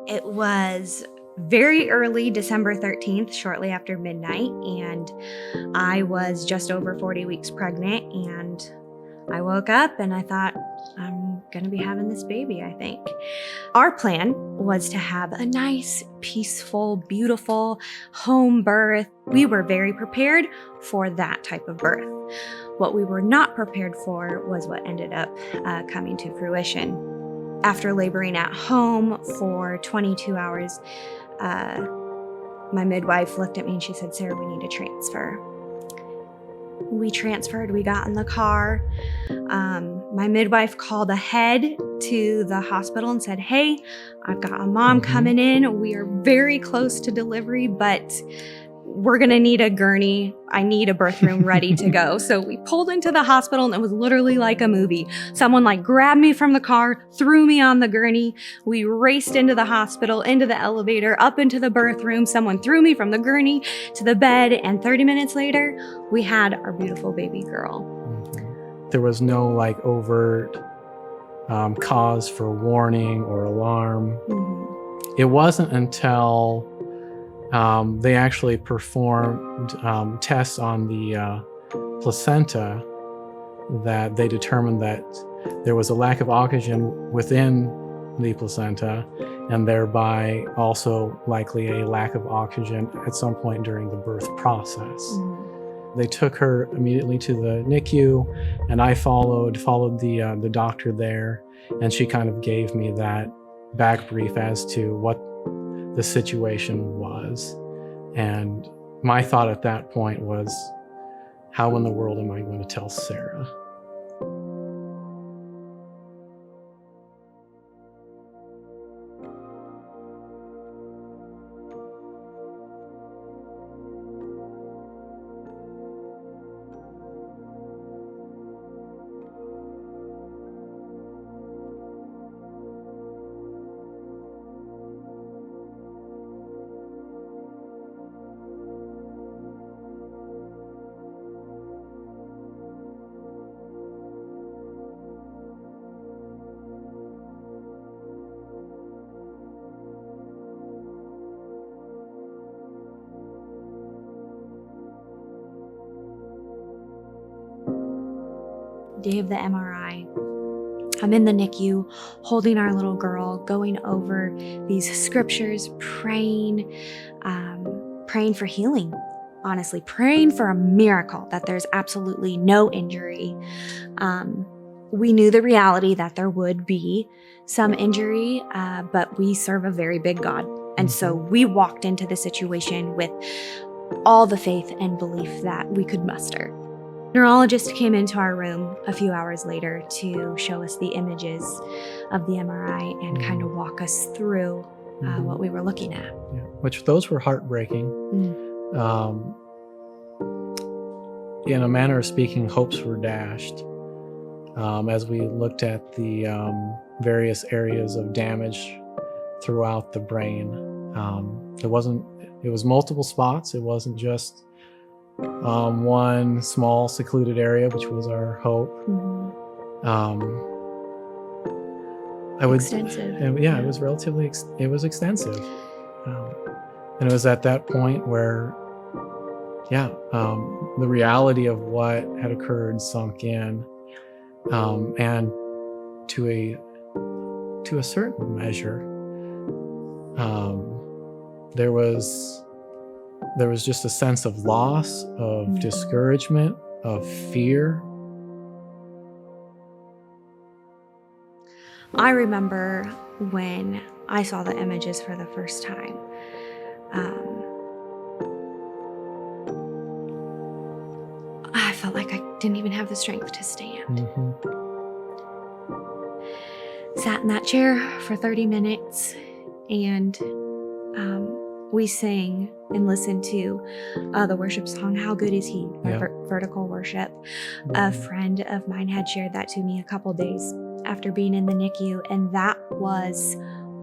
It was very early December 13th, shortly after midnight, and I was just over 40 weeks pregnant, and I woke up and I thought, I'm gonna be having this baby, I think. Our plan was to have a nice, peaceful, beautiful home birth. We were very prepared for that type of birth. What we were not prepared for was what ended up coming to fruition. After laboring at home for 22 hours, my midwife looked at me and she said, "Sarah, we need to transfer." We transferred, we got in the car. My midwife called ahead to the hospital and said, "Hey, I've got a mom coming in. We are very close to delivery, but we're gonna need a gurney. I need a birth room ready to go." So we pulled into the hospital and it was literally like a movie. Someone grabbed me from the car, threw me on the gurney. We raced into the hospital, into the elevator, up into the birth room. Someone threw me from the gurney to the bed, and 30 minutes later, we had our beautiful baby girl. There was no overt cause for warning or alarm. It wasn't until they actually performed tests on the placenta that they determined that there was a lack of oxygen within the placenta, and thereby also likely a lack of oxygen at some point during the birth process. They took her immediately to the NICU, and I followed the doctor there, and she kind of gave me that back brief as to what the situation was. And my thought at that point was, how in the world am I going to tell Sarah? Day of the MRI, I'm in the NICU holding our little girl, going over these scriptures, praying for healing, honestly, praying for a miracle, that there's absolutely no injury. We knew the reality that there would be some injury, but we serve a very big God. And so we walked into the situation with all the faith and belief that we could muster. Neurologist came into our room a few hours later to show us the images of the MRI and kind of walk us through what we were looking at. Yeah. Which those were heartbreaking. In a manner of speaking, hopes were dashed as we looked at the various areas of damage throughout the brain. It was multiple spots. It wasn't just one small secluded area, which was our hope. Extensive. It was relatively, it was extensive. And it was at that point where, the reality of what had occurred sunk in. And to a certain measure, there was just a sense of loss, of discouragement, of fear. I remember when I saw the images for the first time. I felt like I didn't even have the strength to stand. Sat in that chair for 30 minutes and we sang and listened to the worship song, "How Good Is He," by Vertical Worship. A friend of mine had shared that to me a couple days after being in the NICU, and that was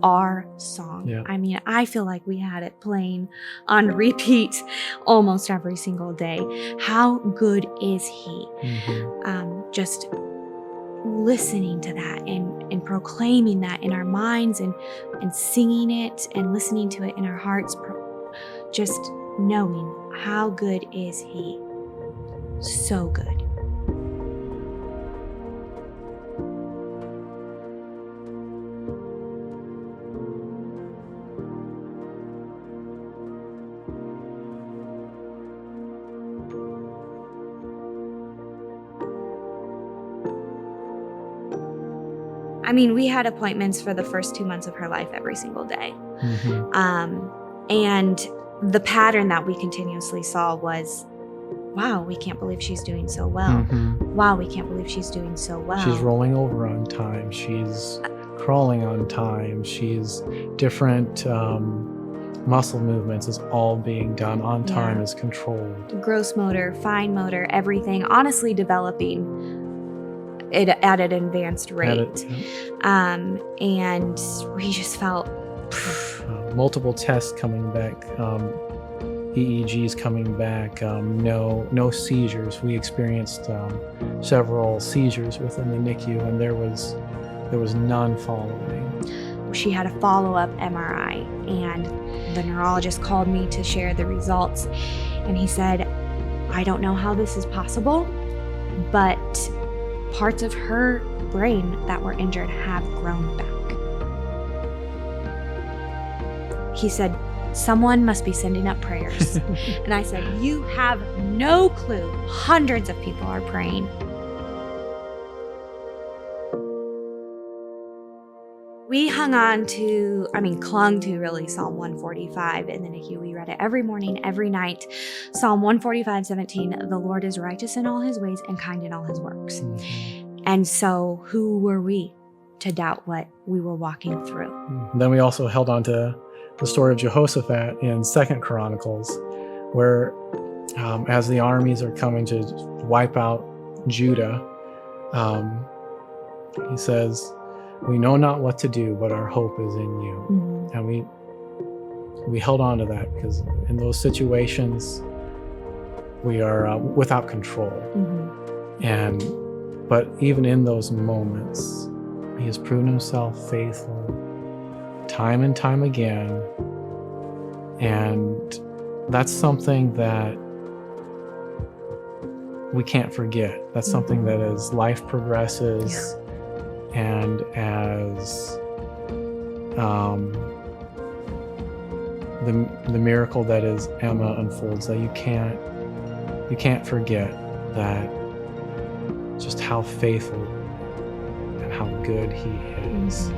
our song. I mean, I feel like we had it playing on repeat almost every single day. How good is He? Just listening to that and and proclaiming that in our minds and singing it and listening to it in our hearts, just knowing how good is He. So good. I mean, we had appointments for the first 2 months of her life every single day. And the pattern that we continuously saw was, wow, we can't believe she's doing so well. Wow, we can't believe she's doing so well. She's rolling over on time. She's crawling on time. She's different muscle movements is all being done on time, is controlled. Gross motor, fine motor, everything, honestly developing it at an advanced rate. And we just felt multiple tests coming back, EEGs coming back, no seizures. We experienced several seizures within the NICU, and there was none following. She had a follow-up MRI, and the neurologist called me to share the results, and he said, I don't know how this is possible, but parts of her brain that were injured have grown back. He said, someone must be sending up prayers. And I said, you have no clue. Hundreds of people are praying. We clung to really Psalm 145 in the NICU. We read it every morning, every night. Psalm 145:17, the Lord is righteous in all His ways and kind in all His works. And so who were we to doubt what we were walking through? And then we also held on to the story of Jehoshaphat in 2 Chronicles, where as the armies are coming to wipe out Judah, he says, we know not what to do, but our hope is in you. And we held on to that, because in those situations, we are without control. But even in those moments, He has proven Himself faithful time and time again. And that's something that we can't forget. That's something that as life progresses and as the miracle that is Emma unfolds, that you can't forget that just how faithful and how good He is.